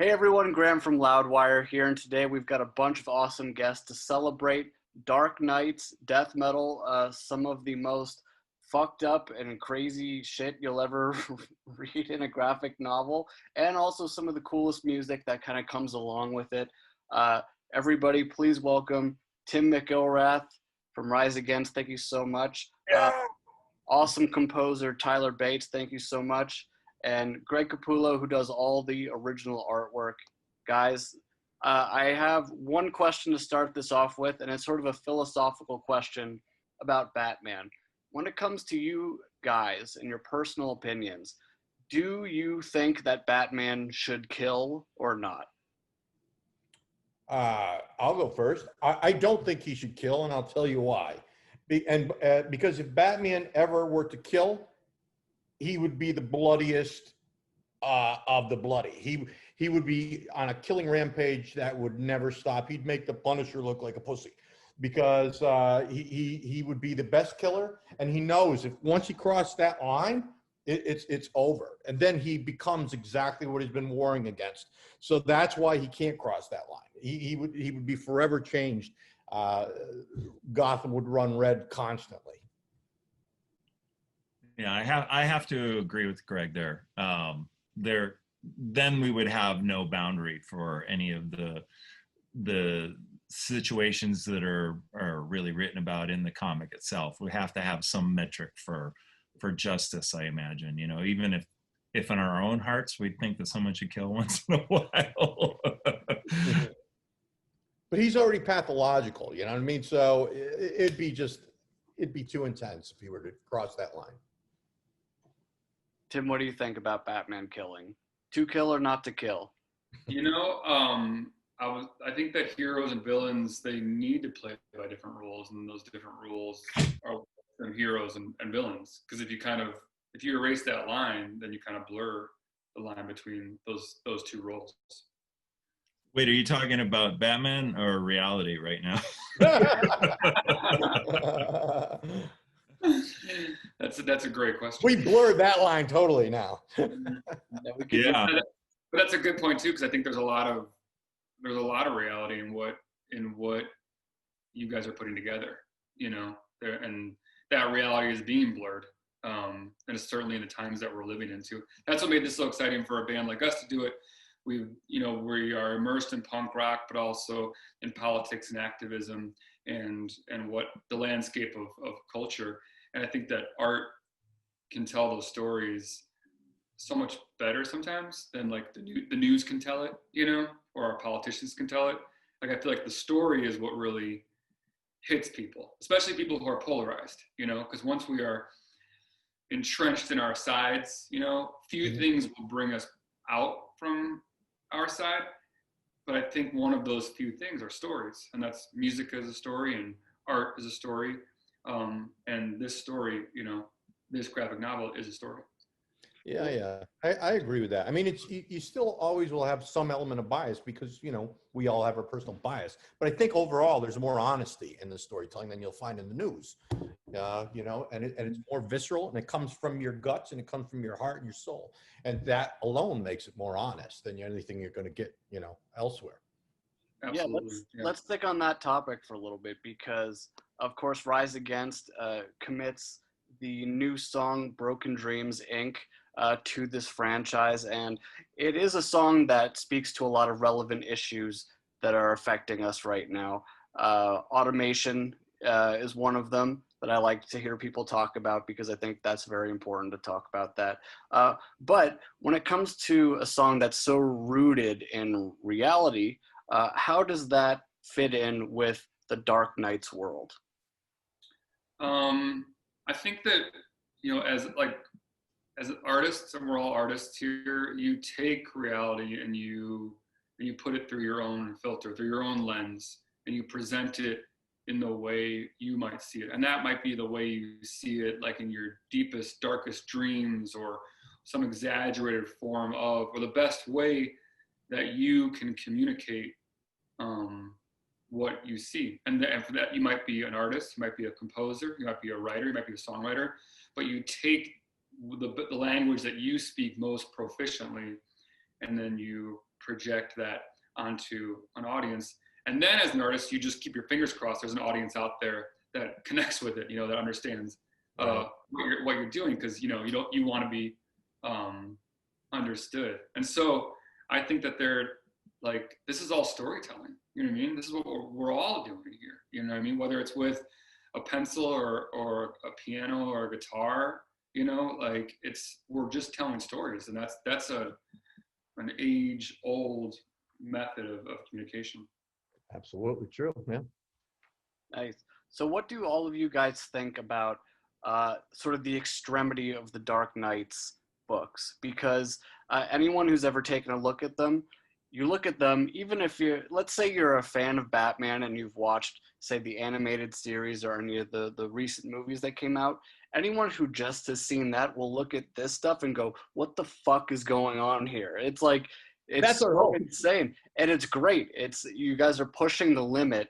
Hey everyone, Graham from Loudwire here, and today we've got a bunch of awesome guests to celebrate Dark Knight's death metal, some of the most fucked up and crazy shit you'll ever read in a graphic novel, and also some of the coolest music that kind of comes along with it. Everybody, please welcome Tim McIlrath from Rise Against. Thank you so much. Awesome composer Tyler Bates, thank you so much. And Greg Capullo, who does all the original artwork. Guys, I have one question to start this off with, and it's sort of a philosophical question about Batman. When it comes to you guys and your personal opinions, do you think that Batman should kill or not? I'll go first. I don't think he should kill, and I'll tell you why. Because if Batman ever were to kill, he would be the bloodiest of the bloody. He would be on a killing rampage that would never stop. He'd make the Punisher look like a pussy, because he would be the best killer, and he knows if once he crossed that line, it's over, and then he becomes exactly what he's been warring against. So that's why he can't cross that line. He would be forever changed. Gotham would run red constantly. Yeah, I have to agree with Greg there. Then we would have no boundary for any of the situations that are really written about in the comic itself. We have to have some metric for justice, I imagine. You know, even if in our own hearts we think that someone should kill once in a while. But he's already pathological, you know what I mean? So it'd be too intense if he were to cross that line. Tim, what do you think about Batman killing? To kill or not to kill? You know, I think that heroes and villains, they need to play by different rules, and those different rules are from heroes and villains. Because if you erase that line, then you kind of blur the line between those two roles. Wait, are you talking about Batman or reality right now? That's a great question. We blurred that line totally now. Yeah. But that's a good point too, because I think there's a lot of reality in what you guys are putting together, you know, and that reality is being blurred, and it's certainly in the times that we're living into. That's what made this so exciting for a band like us to do it. We are immersed in punk rock, but also in politics and activism and what the landscape of culture. And I think that art can tell those stories so much better sometimes than like the news can tell it, you know, or our politicians can tell it. Like, I feel like the story is what really hits people, especially people who are polarized, you know, because once we are entrenched in our sides, you know, few things will bring us out from our side. But I think one of those few things are stories, and that's music as a story and art as a story. And this story, you know, this graphic novel is a story. Yeah. I agree with that. I mean, you still always will have some element of bias, because, you know, we all have our personal bias. But I think overall there's more honesty in the storytelling than you'll find in the news. You know, and it's more visceral, and it comes from your guts, and it comes from your heart and your soul. And that alone makes it more honest than anything you're going to get, you know, elsewhere. Absolutely. Let's stick on that topic for a little bit, because of course Rise Against commits the new song Broken Dreams Inc. To this franchise, and it is a song that speaks to a lot of relevant issues that are affecting us right now. Automation is one of them that I like to hear people talk about, because I think that's very important to talk about that. But when it comes to a song that's so rooted in reality, how does that fit in with the Dark Knight's world? I think that, you know, as artists, and we're all artists here, you take reality and you put it through your own filter, through your own lens, and you present it in the way you might see it. And that might be the way you see it, like in your deepest, darkest dreams, or some exaggerated form of, or the best way that you can communicate what you see. And for that, you might be an artist, you might be a composer, you might be a writer, you might be a songwriter, but you take the language that you speak most proficiently, and then you project that onto an audience. And then as an artist, you just keep your fingers crossed there's an audience out there that connects with it, that understands what you're doing, because you want to be understood. And so I think that they're like, this is all storytelling. You know what I mean? This is what we're all doing here. You know what I mean? Whether it's with a pencil or a piano or a guitar, we're just telling stories, and that's an age-old method of communication. Absolutely true, man. Nice. So what do all of you guys think about sort of the extremity of the Dark Knight's books? Because anyone who's ever taken a look at them, you look at them, even if let's say you're a fan of Batman and you've watched, say, the animated series or any of the recent movies that came out, anyone who just has seen that will look at this stuff and go, what the fuck is going on here? It's like, it's so insane. And it's great. You guys are pushing the limit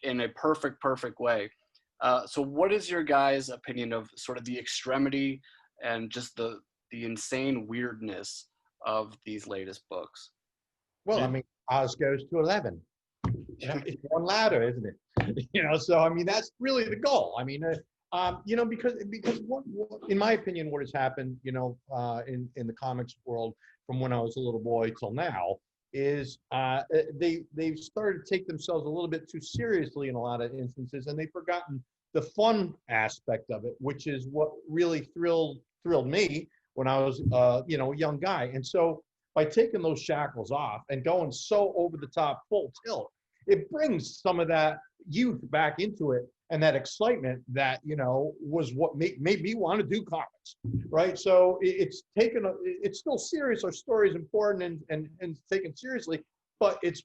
in a perfect way. So what is your guys' opinion of sort of the extremity and just the insane weirdness of these latest books? Well, I mean, Oz goes to 11. It's one ladder, isn't it? So I mean, that's really the goal. I mean, because in my opinion, what has happened, in the comics world from when I was a little boy till now is they've started to take themselves a little bit too seriously in a lot of instances, and they've forgotten the fun aspect of it, which is what really thrilled me when I was a young guy. And so by taking those shackles off and going so over the top full tilt, it brings some of that youth back into it, and that excitement that was what made me want to do comics, right? So it's still serious. Our story is important and taken seriously, but it's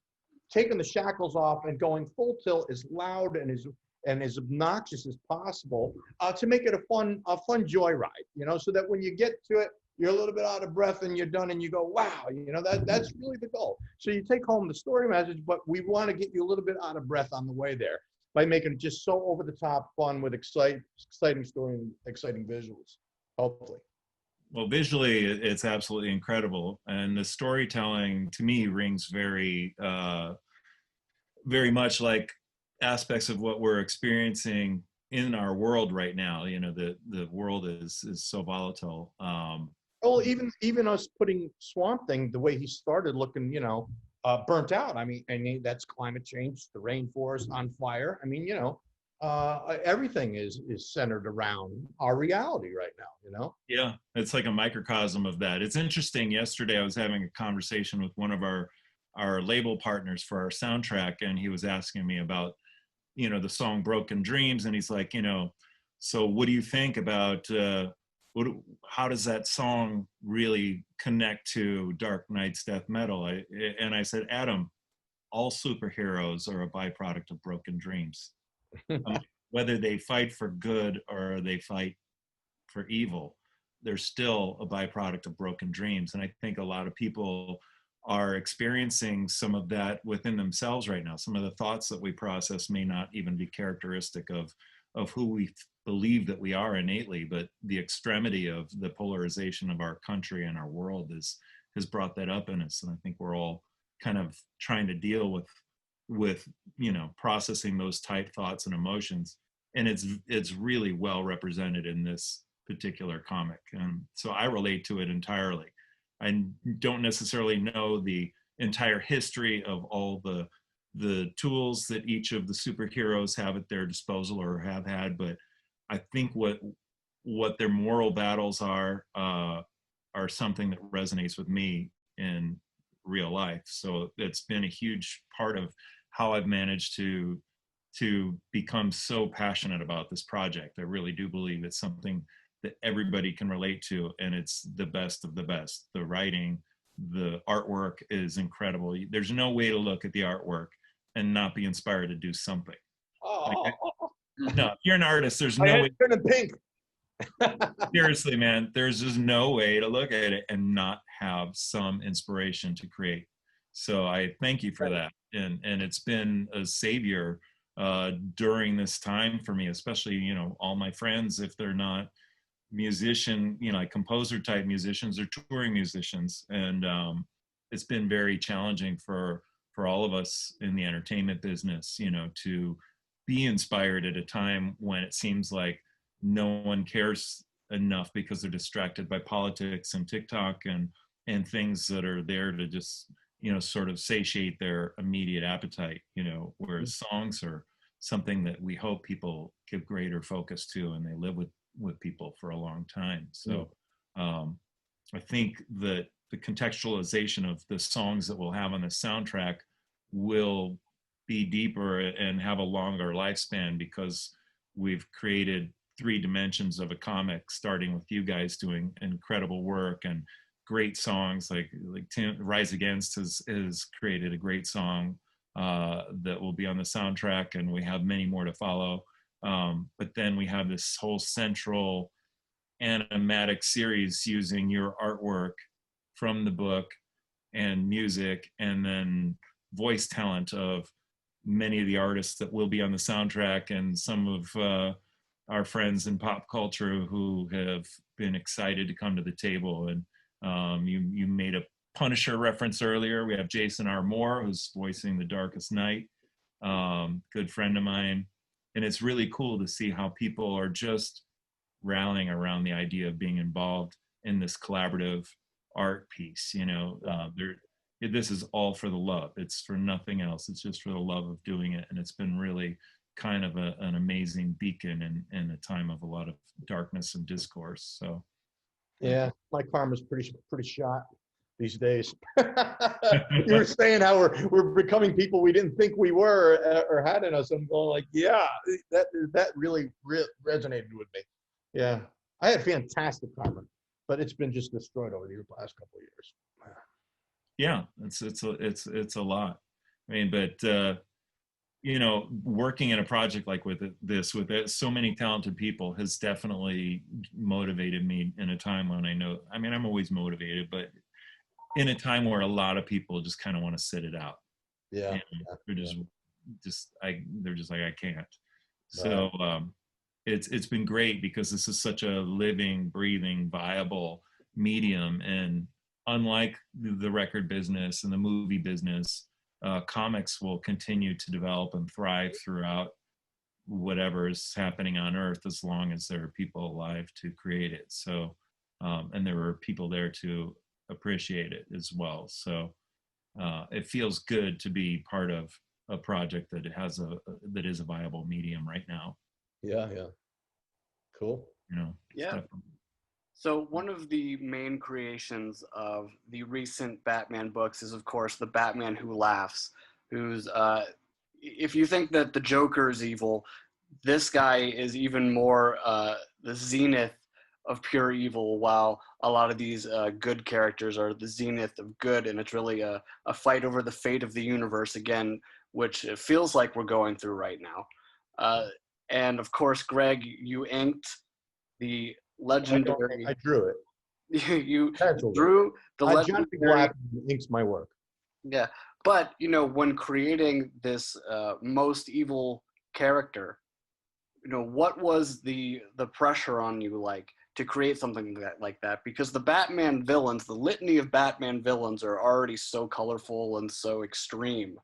taking the shackles off and going full tilt, as loud and as obnoxious as possible, to make it a fun joyride, so that when you get to it, you're a little bit out of breath and you're done and you go, wow, that's really the goal. So you take home the story message, but we want to get you a little bit out of breath on the way there by making it just so over the top fun with exciting story and exciting visuals, hopefully. Well, visually, it's absolutely incredible. And the storytelling to me rings very, very much like aspects of what we're experiencing in our world right now. The world is so volatile. Well, even us putting Swamp Thing the way he started looking, burnt out. I mean, that's climate change, the rainforest on fire. I mean, everything is centered around our reality right now. Yeah, it's like a microcosm of that. It's interesting. Yesterday, I was having a conversation with one of our label partners for our soundtrack, and he was asking me about, the song "Broken Dreams," and he's like, so what do you think about? How does that song really connect to Dark Knight's death metal? I said, Adam, all superheroes are a byproduct of broken dreams. Whether they fight for good or they fight for evil, they're still a byproduct of broken dreams. And I think a lot of people are experiencing some of that within themselves right now. Some of the thoughts that we process may not even be characteristic of who we believe that we are innately, but the extremity of the polarization of our country and our world has brought that up in us. And I think we're all kind of trying to deal with processing those tight thoughts and emotions. And it's really well represented in this particular comic. And so I relate to it entirely. I don't necessarily know the entire history of all the tools that each of the superheroes have at their disposal or have had, but I think what their moral battles are something that resonates with me in real life. So it's been a huge part of how I've managed to become so passionate about this project. I really do believe it's something that everybody can relate to, and it's the best of the best. The writing, the artwork is incredible. There's no way to look at the artwork and not be inspired to do something. No, if you're an artist, there's no way. Turn pink. Seriously, man, there's just no way to look at it and not have some inspiration to create. So I thank you for that. And it's been a savior during this time for me, especially, all my friends, if they're not musician, like composer type musicians or touring musicians. And it's been very challenging for all of us in the entertainment business, you know, to be inspired at a time when it seems like no one cares enough because they're distracted by politics and TikTok and things that are there to just, you know, sort of satiate their immediate appetite, you know, whereas songs are something that we hope people give greater focus to, and they live with people for a long time. So I think that the contextualization of the songs that we'll have on the soundtrack will be deeper and have a longer lifespan, because we've created 3 dimensions of a comic, starting with you guys doing incredible work and great songs like Tim Rise Against has created a great song that will be on the soundtrack, and we have many more to follow. But then we have this whole central animatic series using your artwork from the book and music, and then voice talent of many of the artists that will be on the soundtrack, and some of our friends in pop culture who have been excited to come to the table. And you made a Punisher reference earlier. We have Jason R. Moore, who's voicing the Darkest Night, good friend of mine. And it's really cool to see how people are just rallying around the idea of being involved in this collaborative art piece. You know, this is all for the love. It's for nothing else. It's just for the love of doing it. And it's been really kind of an amazing beacon in a time of a lot of darkness and discourse. So yeah, my karma's pretty shot these days. You were saying how we're becoming people we didn't think we were or had in us. I'm going like, yeah, that really resonated with me. Yeah, I had fantastic karma, but it's been just destroyed over the past couple of years. Yeah, it's a lot. I mean, but you know, working in a project like with so many talented people has definitely motivated me in a time when I'm always motivated, but in a time where a lot of people just kind of want to sit it out. Yeah, they're they're just like, I can't. So it's been great, because this is such a living, breathing, viable medium, and unlike the record business and the movie business, comics will continue to develop and thrive throughout whatever is happening on Earth, as long as there are people alive to create it. So, and there are people there to appreciate it as well. So it feels good to be part of a project that that is a viable medium right now. Yeah, cool. You know, yeah. So one of the main creations of the recent Batman books is, of course, the Batman Who Laughs, who's, if you think that the Joker is evil, this guy is even more the zenith of pure evil, while a lot of these good characters are the zenith of good, and it's really a fight over the fate of the universe again, which it feels like we're going through right now. And of course, Greg, you inked the legendary. I drew it. You drew the legendary. Inks my work. Yeah, but you know, when creating this most evil character, you know, what was the pressure on you like to create something like that? Because the Batman villains, the litany of Batman villains, are already so colorful and so extreme.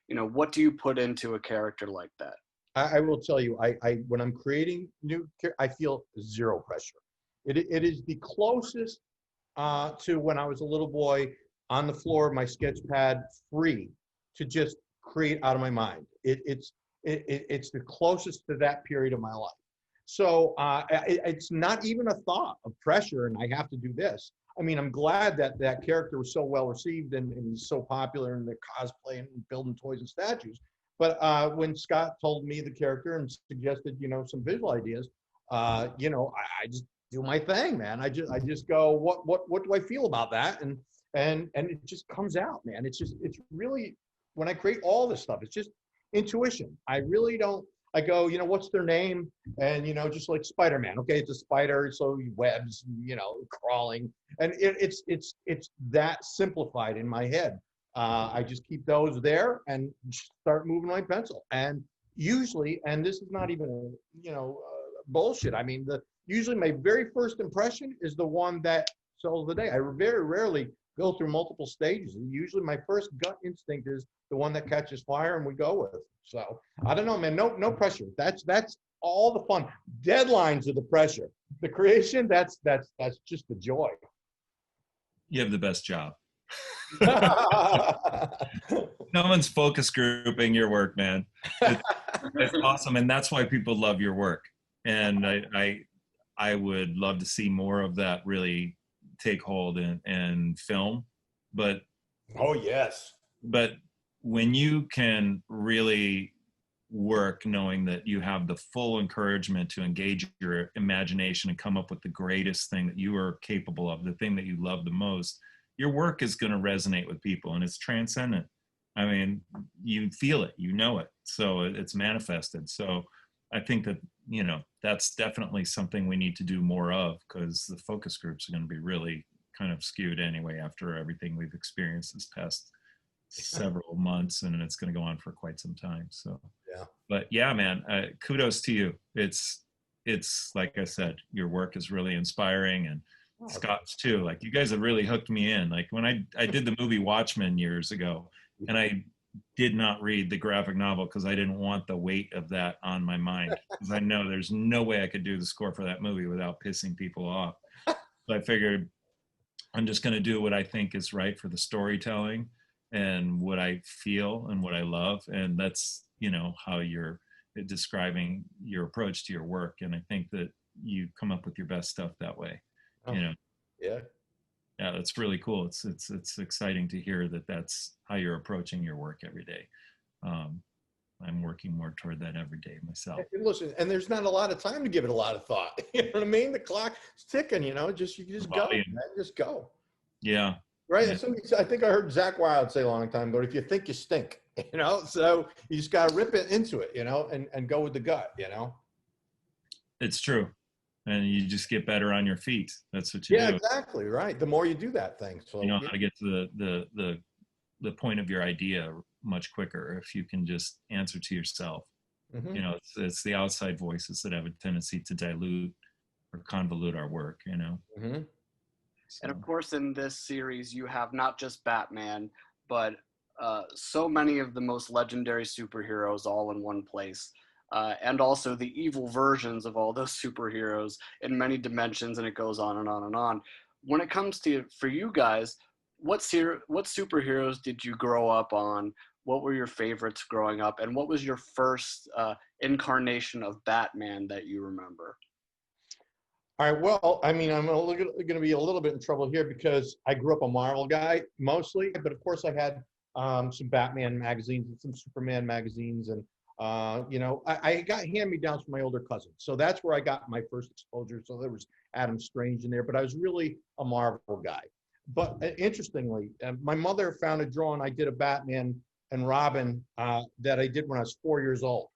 You know, what do you put into a character like that? I will tell you, I when I'm creating new, I feel zero pressure. It is the closest to when I was a little boy on the floor of my sketch pad, free to just create out of my mind. It's the closest to that period of my life. So it's not even a thought of pressure and I have to do this. I mean, I'm glad that that character was so well received and he's so popular in the cosplay and building toys and statues. But when Scott told me the character and suggested, you know, some visual ideas, you know, I just do my thing, man. I just go, what do I feel about that? And it just comes out, man. It's really, when I create all this stuff, it's just intuition. I really don't, I go, you know, what's their name? And, you know, just like Spider-Man. Okay, it's a spider, so webs, you know, crawling. And it's that simplified in my head. I just keep those there and start moving my pencil. And usually, and this is not even, you know, bullshit. I mean, usually my very first impression is the one that sells the day. I very rarely go through multiple stages. And usually my first gut instinct is the one that catches fire and we go with it. So I don't know, man. No pressure. That's all the fun. Deadlines are the pressure. The creation, that's just the joy. You have the best job. No one's focus grouping your work, man. It's awesome, and that's why people love your work. And I would love to see more of that really take hold in film. But oh yes. But when you can really work knowing that you have the full encouragement to engage your imagination and come up with the greatest thing that you are capable of, the thing that you love the most, your work is going to resonate with people, and it's transcendent. I mean, you feel it, you know it, so it's manifested. So I think that, you know, that's definitely something we need to do more of, because the focus groups are going to be really kind of skewed anyway after everything we've experienced this past several months, and it's going to go on for quite some time. So yeah, but yeah, man, kudos to you. It's like I said, your work is really inspiring, and Scott's too. Like, you guys have really hooked me in. Like, when I did the movie Watchmen years ago, and I did not read the graphic novel because I didn't want the weight of that on my mind, because I know there's no way I could do the score for that movie without pissing people off. So I figured I'm just going to do what I think is right for the storytelling and what I feel and what I love. And that's, you know, how you're describing your approach to your work. And I think that you come up with your best stuff that way, you know? Yeah. Yeah, that's really cool. It's exciting to hear that that's how you're approaching your work every day. I'm working more toward that every day myself. And listen, and there's not a lot of time to give it a lot of thought. You know what I mean? The clock's ticking. You know, you just go, man, just go. Yeah. Right. Yeah. I think I heard Zach Wilde say a long time ago, if you think, you stink. You know, so you just got to rip it into it, you know, and go with the gut, you know. It's true. And you just get better on your feet. That's what you do. Yeah, exactly. Right. The more you do that thing. So you know how to get to the point of your idea much quicker if you can just answer to yourself. Mm-hmm. You know, it's the outside voices that have a tendency to dilute or convolute our work, you know. Mm-hmm. So. And of course, in this series, you have not just Batman, but so many of the most legendary superheroes all in one place. And also the evil versions of all those superheroes in many dimensions, and it goes on and on and on. When it comes to, for you guys, what superheroes did you grow up on? What were your favorites growing up? And what was your first incarnation of Batman that you remember? All right, well, I mean, I'm going to be a little bit in trouble here because I grew up a Marvel guy mostly, but of course I had some Batman magazines and some Superman magazines, and you know, I got hand-me-downs from my older cousins. So that's where I got my first exposure. So there was Adam Strange in there, but I was really a Marvel guy. But interestingly, my mother found a drawing I did of Batman and Robin that I did when I was 4 years old.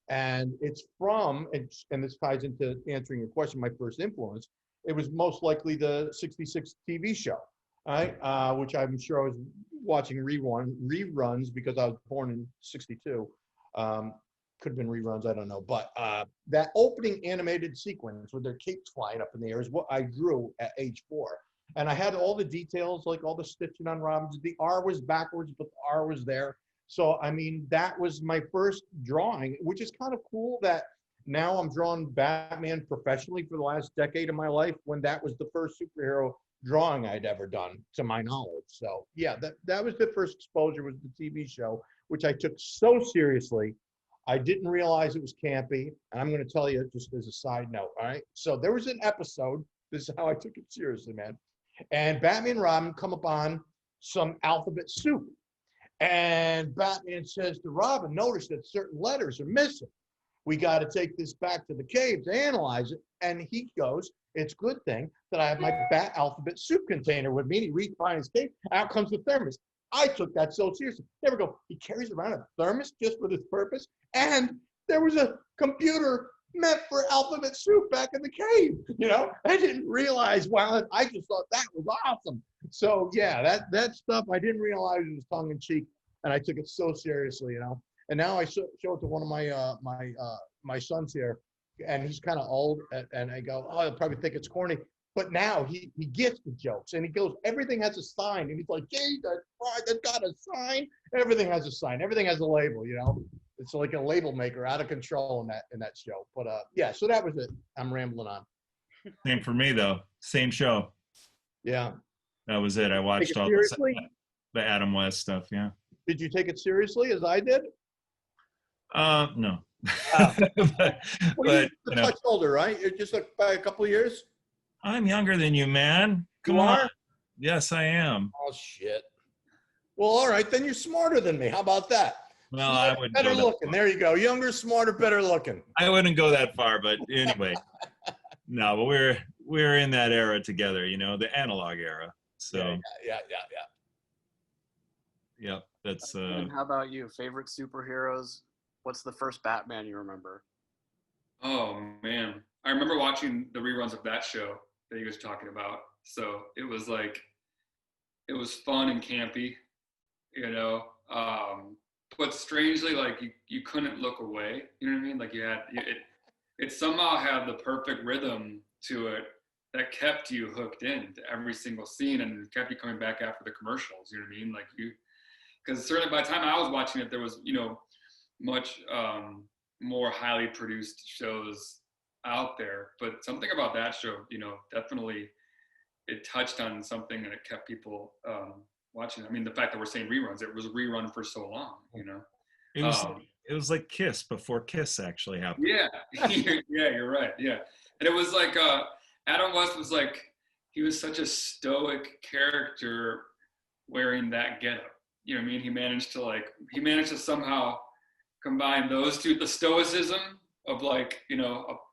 And it's from, and this ties into answering your question, my first influence, it was most likely the 66 TV show, right? Which I'm sure I was watching reruns because I was born in 62. Could have been reruns, I don't know. But that opening animated sequence with their capes flying up in the air is what I drew at age 4. And I had all the details, like all the stitching on Robin's. The R was backwards, but the R was there. So, I mean, that was my first drawing, which is kind of cool that now I'm drawing Batman professionally for the last decade of my life, when that was the first superhero drawing I'd ever done, to my knowledge. So, yeah, that was the first exposure, was the TV show, which I took so seriously. I didn't realize it was campy. And I'm going to tell you, just as a side note, all right? So there was an episode, this is how I took it seriously, man. And Batman and Robin come upon some alphabet soup. And Batman says to Robin, notice that certain letters are missing. We got to take this back to the cave to analyze it. And he goes, it's a good thing that I have my Bat alphabet soup container with me. And he reads behind his cave. Out comes the thermos. I took that so seriously. There we go. He carries around a thermos just for this purpose. And there was a computer meant for alphabet soup back in the cave. You know, I didn't realize. Wow, I just thought that was awesome. So yeah, that stuff I didn't realize it was tongue in cheek, and I took it so seriously. You know, and now I show it to one of my sons here, and he's kind of old, and I go, oh, he'll probably think it's corny, But now he gets the jokes, and he goes, everything has a sign, and he's like, Jesus Christ, that's got a sign. Everything has a sign. Everything has a label. It's like a label maker, out of control in that show. But yeah, so that was it. I'm rambling on. Same for me though. Same show. Yeah. That was it. I Take watched it all seriously? the Adam West stuff. Yeah. Did you take it seriously as I did? No. Oh. but Well, you you're a know, touch older, right? You're just like by a couple of years. I'm younger than you, man. Come You on. are? Yes, I am. Oh shit. Well, all right, then you're smarter than me. How about that? Well, Smarter, I wouldn't better go that looking. far. There you go. Younger, smarter, better looking. I wouldn't go that far, but anyway. No, but we're in that era together, the analog era. So Yeah. yep, that's And how about you? Favorite superheroes? What's the first Batman you remember? Oh man, I remember watching the reruns of that show that you guys were talking about. So it was fun and campy, you know. But strangely, like you couldn't look away. You know what I mean? Like it somehow had the perfect rhythm to it that kept you hooked in to every single scene and kept you coming back after the commercials. You know what I mean? Like because certainly by the time I was watching it, there was much more highly produced shows out there. But something about that show, definitely it touched on something and it kept people watching. I mean, the fact that we're saying reruns, it was a rerun for so long, it was like Kiss before Kiss actually happened. Yeah, yeah, you're right. Yeah, and it was like Adam West was like he was such a stoic character wearing that getup. You know what I mean? He managed to somehow combine those two, the stoicism of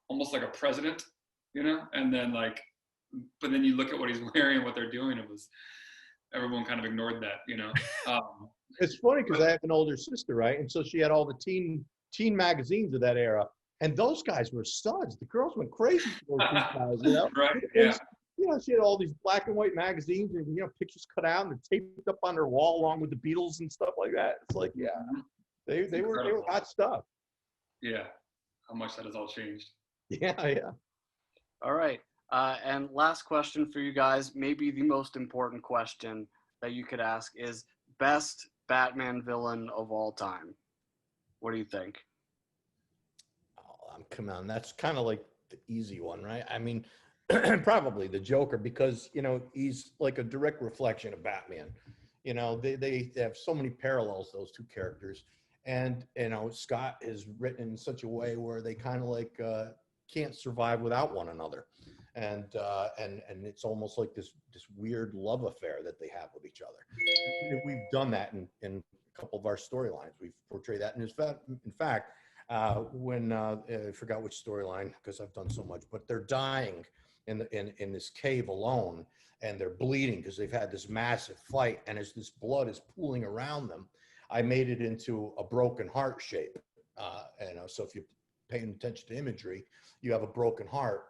almost like a president, and then but then you look at what he's wearing and what they're doing. Everyone kind of ignored that. It's funny because I have an older sister, right? And so she had all the teen magazines of that era, and those guys were studs. The girls went crazy for those guys, Right? Yeah. She had all these black and white magazines and pictures cut out and taped up on her wall along with the Beatles and stuff like that. It's like, yeah, they were hot stuff. Yeah, how much that has all changed. Yeah. All right. And last question for you guys, maybe the most important question that you could ask is best Batman villain of all time. What do you think? Oh, come on. That's kind of like the easy one, right? I mean, probably the Joker because, he's like a direct reflection of Batman. They have so many parallels, those two characters. And, Scott is written in such a way where they kind of can't survive without one another. And it's almost like this weird love affair that they have with each other. We've done that in a couple of our storylines. We've portrayed that. And in fact, when I forgot which storyline because I've done so much, but they're dying in this cave alone, and they're bleeding because they've had this massive fight, and as this blood is pooling around them, I made it into a broken heart shape. So if you're paying attention to imagery, you have a broken heart,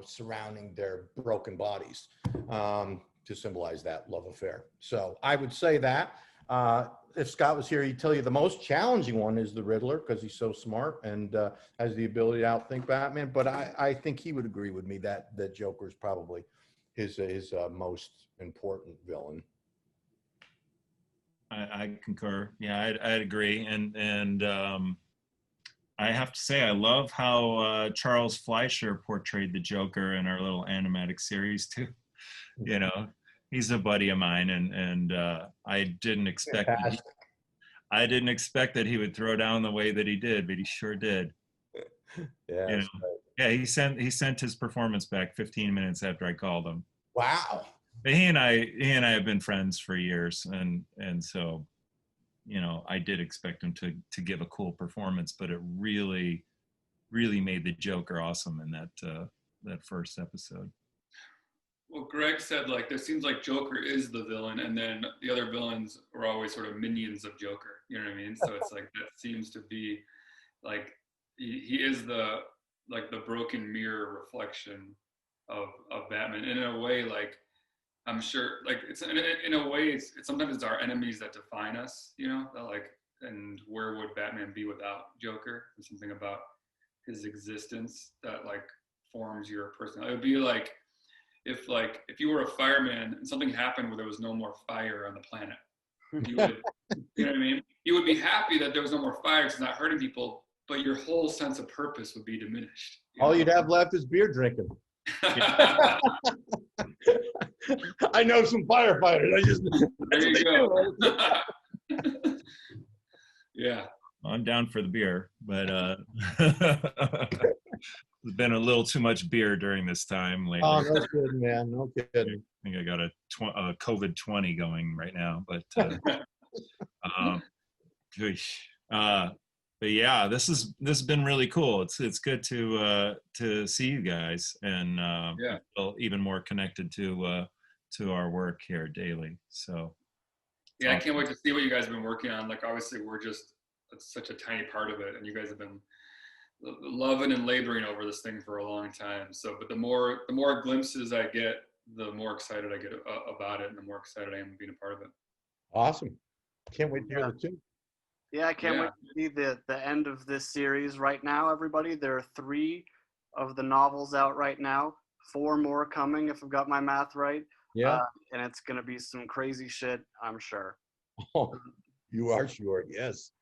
surrounding their broken bodies to symbolize that love affair. So I would say that if Scott was here, he'd tell you the most challenging one is the Riddler because he's so smart and has the ability to outthink Batman. But I think he would agree with me that Joker is probably his most important villain. I concur. Yeah, I'd agree. And I have to say, I love how Charles Fleischer portrayed the Joker in our little animatic series too. He's a buddy of mine, and I didn't expect that he would throw down the way that he did, but he sure did. Yeah. Yeah, he sent his performance back 15 minutes after I called him. Wow. But he and I have been friends for years, and so. I did expect him to give a cool performance, but it really, really made the Joker awesome in that first episode. Well, Greg said there seems like Joker is the villain, and then the other villains are always sort of minions of Joker. You know what I mean? So it's that seems to be he is the broken mirror reflection of Batman, and in a way I'm sure it's in a way it's sometimes it's our enemies that define us, and where would Batman be without Joker? There's something about his existence that forms your personality. It would be if you were a fireman and something happened where there was no more fire on the planet, you would, you know what I mean? You would be happy that there was no more fire because it's not hurting people, but your whole sense of purpose would be diminished. All you'd have left is beer drinking. I know some firefighters. There you go. Yeah. I'm down for the beer, but there's been a little too much beer during this time lately. Oh, no kidding, man. No kidding. I think I got a COVID-20 going right now, but but yeah, this has been really cool. It's good to see you guys and feel even more connected to our work here daily. So yeah, I can't wait to see what you guys have been working on. Like obviously it's such a tiny part of it, and you guys have been loving and laboring over this thing for a long time. So, but the more glimpses I get, the more excited I get about it, and the more excited I am being a part of it. Awesome. Can't wait to hear the tune. Yeah, I can't wait to see the end of this series right now, everybody. There are 3 of the novels out right now, 4 more coming if I've got my math right. Yeah. And it's going to be some crazy shit, I'm sure. Oh, you are sure, yes.